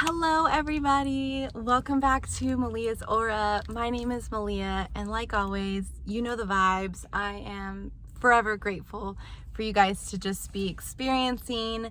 Hello everybody, welcome back to Malia's Aura. My name is Malia, and like always, you know the vibes. I am forever grateful for you guys to just be experiencing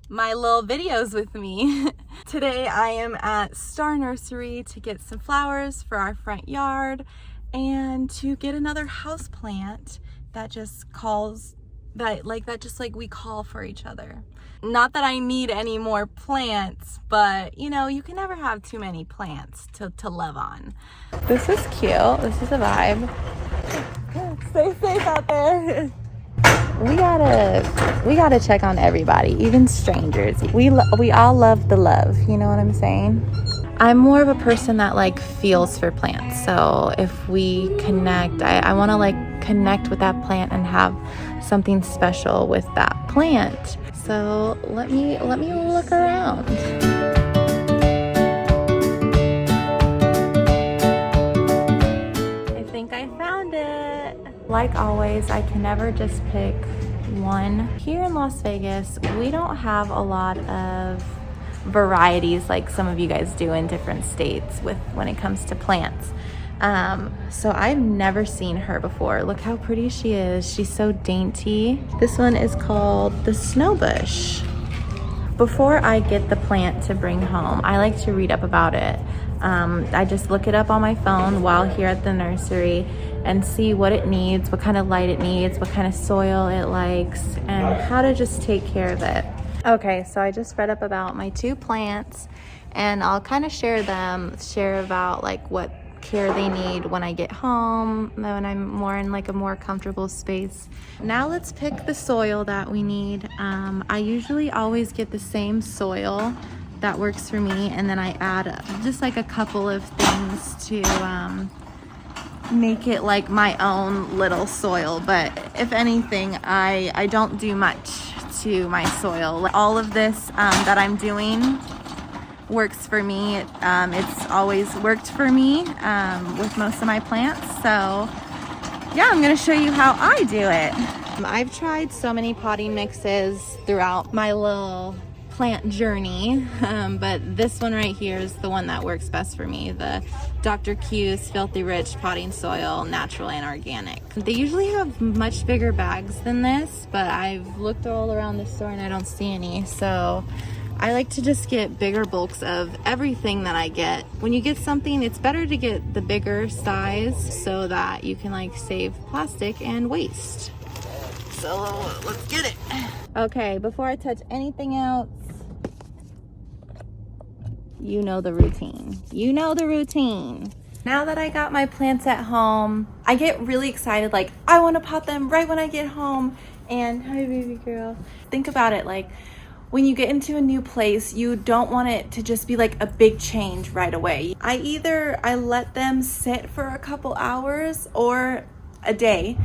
my little videos with me. Today I am at Star Nursery to get some flowers for our front yard and to get another house plant that just calls we call for each other. Not that I need any more plants, but you know, you can never have too many plants to love on. This is cute. This is a vibe. Stay safe out there. We gotta check on everybody, even strangers. We all love the love, you know what I'm saying? I'm more of a person that feels for plants. So if we connect, I want to connect with that plant and have something special with that plant. So let me look around. I think I found it. Like always, I can never just pick one. Here in Las Vegas, we don't have a lot of varieties like some of you guys do in different states when it comes to plants. So I've never seen her before. Look how pretty she is. She's so dainty. This one is called the Snowbush. Before I get the plant to bring home, I like to read up about it. I just look it up on my phone while here at the nursery and see what it needs, what kind of light it needs, what kind of soil it likes, and how to just take care of it. Okay, so I just read up about my two plants, and I'll kind of share about what care they need when I get home, when I'm more in a more comfortable space. Now let's pick the soil that we need. I usually always get the same soil that works for me, and then I add just a couple of things to make it my own little soil. But if anything, I don't do much to my soil. All of this that I'm doing works for me. It's always worked for me with most of my plants. So yeah, I'm gonna show you how I do it. I've tried so many potting mixes throughout my little plant journey, but this one right here is the one that works best for me, the Dr. Q's Filthy Rich Potting Soil, Natural and Organic. They usually have much bigger bags than this, but I've looked all around the store and I don't see any, so I like to just get bigger bulks of everything that I get. When you get something, it's better to get the bigger size so that you can save plastic and waste. So let's get it. Okay, before I touch anything else, you know the routine. You know the routine. Now that I got my plants at home, I get really excited. I want to pot them right when I get home. And hi, baby girl. Think about it. When you get into a new place, you don't want it to just be a big change right away. I let them sit for a couple hours or a day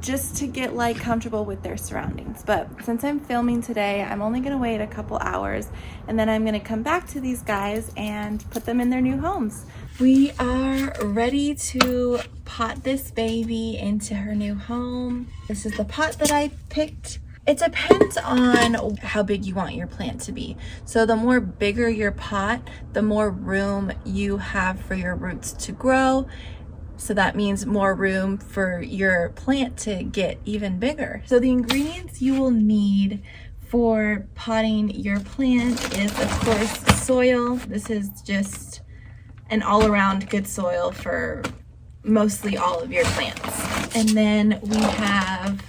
just to get comfortable with their surroundings. But since I'm filming today, I'm only gonna wait a couple hours, and then I'm gonna come back to these guys and put them in their new homes. We are ready to pot this baby into her new home. This is the pot that I picked. It depends on how big you want your plant to be. So the more bigger your pot, the more room you have for your roots to grow. So that means more room for your plant to get even bigger. So the ingredients you will need for potting your plant is, of course, soil. This is just an all-around good soil for mostly all of your plants. And then we have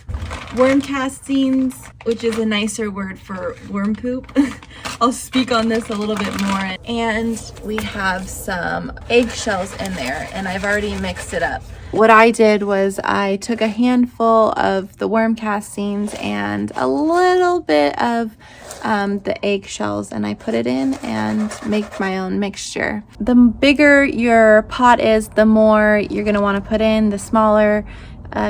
worm castings, which is a nicer word for worm poop. I'll speak on this a little bit more. And we have some eggshells in there, and I've already mixed it up. What I did was I took a handful of the worm castings and a little bit of the eggshells, and I put it in and make my own mixture. The bigger your pot is, the more you're gonna wanna put in. The smaller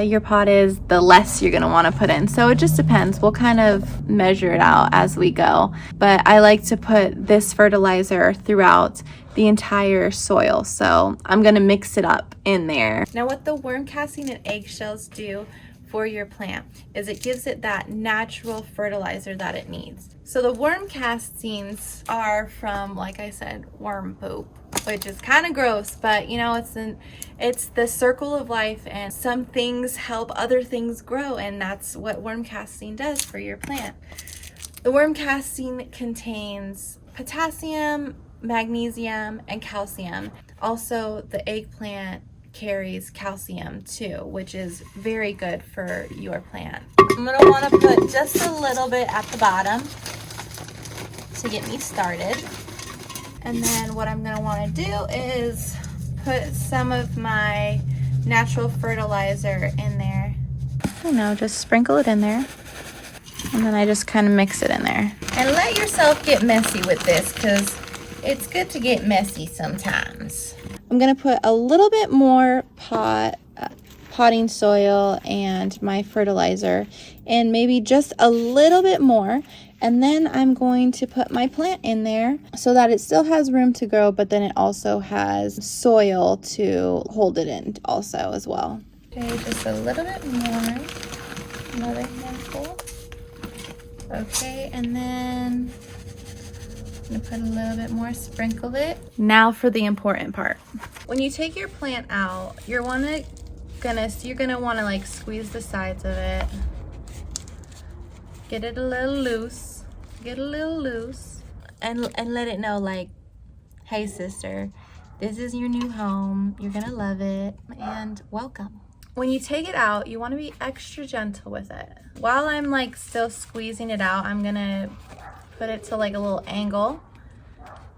your pot is, the less you're gonna wanna put in. So it just depends. We'll kind of measure it out as we go. But I like to put this fertilizer throughout the entire soil. So I'm gonna mix it up in there. Now what the worm casting and eggshells do for your plant is it gives it that natural fertilizer that it needs. So the worm castings are from, like I said, worm poop, which is kind of gross, but you know, it's the circle of life, and some things help other things grow, and that's what worm casting does for your plant. The worm casting contains potassium, magnesium, and calcium. Also, the eggplant carries calcium too, which is very good for your plant. I'm gonna want to put just a little bit at the bottom to get me started. And then what I'm gonna want to do is put some of my natural fertilizer in there. You know, just sprinkle it in there. And then I just kind of mix it in there. And let yourself get messy with this, because it's good to get messy sometimes. I'm gonna put a little bit more potting soil and my fertilizer, and maybe just a little bit more. And then I'm going to put my plant in there so that it still has room to grow, but then it also has soil to hold it in also as well. Okay, just a little bit more, another handful. Okay, and then I'm gonna put a little bit more, sprinkle it. Now for the important part. When you take your plant out, you're gonna wanna like squeeze the sides of it. Get it a little loose. And let it know, like, hey sister, this is your new home. You're gonna love it, and welcome. When you take it out, you wanna be extra gentle with it. While I'm like still squeezing it out, I'm gonna put it to like a little angle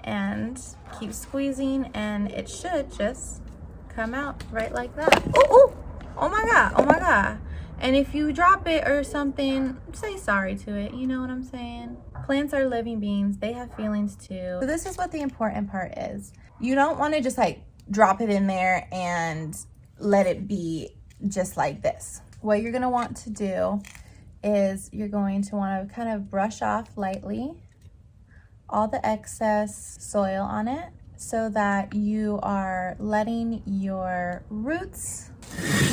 and keep squeezing, and it should just come out right like that. Oh my god. And if you drop it or something, say sorry to it. You know what I'm saying? Plants are living beings. They have feelings too. So this is what the important part is. You don't want to just like drop it in there and let it be just like this. What you're going to want to do is you're going to want to kind of brush off lightly all the excess soil on it, so that you are letting your roots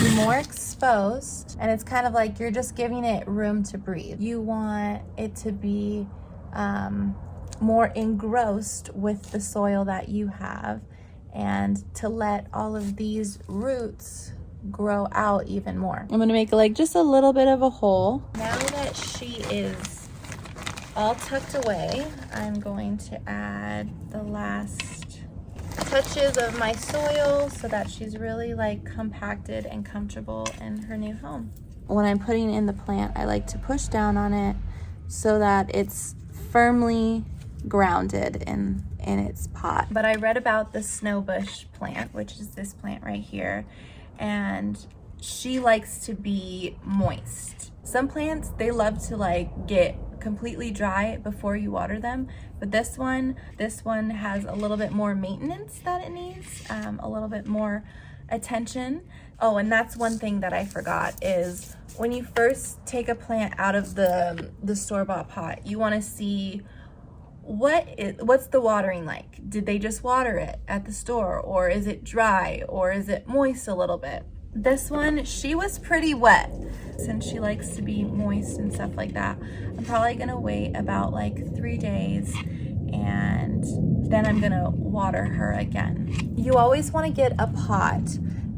be more exposed, and it's kind of like you're just giving it room to breathe. You want it to be more engrossed with the soil that you have, and to let all of these roots grow out even more. I'm gonna make like just a little bit of a hole. Now that she is all tucked away, I'm going to add the last touches of my soil so that she's really like compacted and comfortable in her new home. When I'm putting in the plant, I like to push down on it so that it's firmly grounded in its pot. But I read about the snowbush plant, which is this plant right here, and she likes to be moist. Some plants, they love to like get completely dry before you water them, but this one has a little bit more maintenance that it needs, a little bit more attention. Oh, and that's one thing that I forgot, is when you first take a plant out of the store-bought pot, you want to see what's the watering like. Did they just water it at the store, or is it dry, or is it moist a little bit? This one, she was pretty wet. Since she likes to be moist and stuff like that, I'm probably gonna wait about like 3 days, and then I'm gonna water her again. You always want to get a pot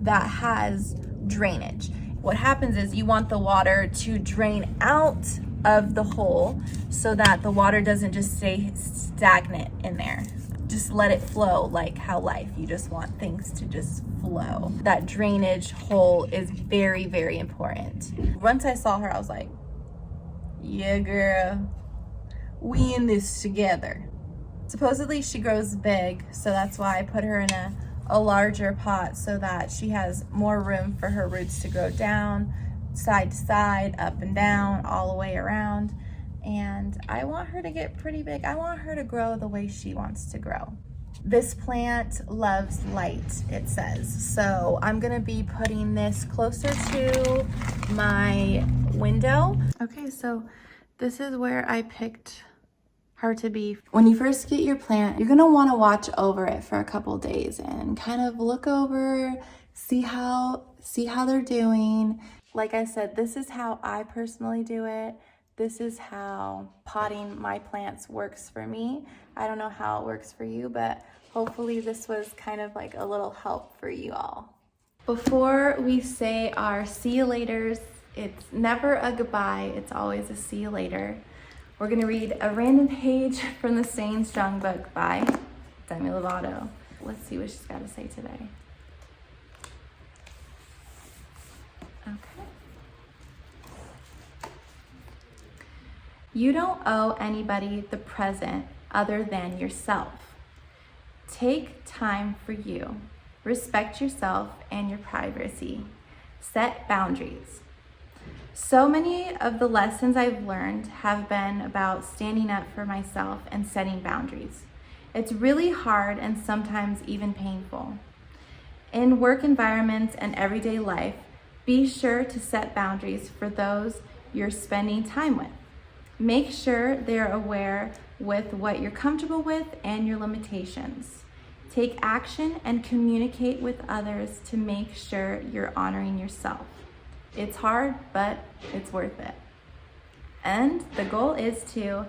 that has drainage. What happens is you want the water to drain out of the hole so that the water doesn't just stay stagnant in there. Just let it flow, like how life, you just want things to just flow. That drainage hole is very, very important. Once I saw her, I was like, yeah, girl, we in this together. Supposedly she grows big, so that's why I put her in a larger pot so that she has more room for her roots to grow down, side to side, up and down, all the way around. And I want her to get pretty big. I want her to grow the way she wants to grow. This plant loves light, it says. So I'm gonna be putting this closer to my window. Okay, so this is where I picked her to be. When you first get your plant, you're gonna wanna watch over it for a couple days and kind of look over, see how they're doing. Like I said, this is how I personally do it. This is how potting my plants works for me. I don't know how it works for you, but hopefully this was kind of like a little help for you all. Before we say our see you laters, it's never a goodbye, it's always a see you later. We're gonna read a random page from the Staying Strong book by Demi Lovato. Let's see what she's got to say today. Okay. You don't owe anybody the present other than yourself. Take time for you. Respect yourself and your privacy. Set boundaries. So many of the lessons I've learned have been about standing up for myself and setting boundaries. It's really hard and sometimes even painful. In work environments and everyday life, be sure to set boundaries for those you're spending time with. Make sure they're aware with what you're comfortable with and your limitations. Take action and communicate with others to make sure you're honoring yourself. It's hard, but it's worth it. And the goal is to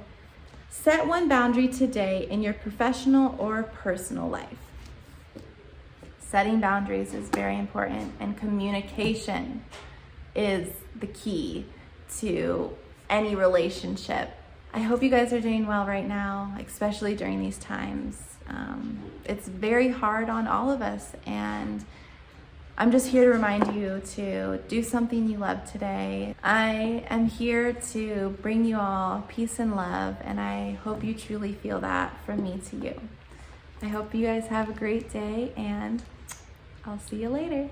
set one boundary today in your professional or personal life. Setting boundaries is very important, and communication is the key to any relationship. I hope you guys are doing well right now, especially during these times. It's very hard on all of us, and I'm just here to remind you to do something you love today. I am here to bring you all peace and love, and I hope you truly feel that from me to you. I hope you guys have a great day, and I'll see you later.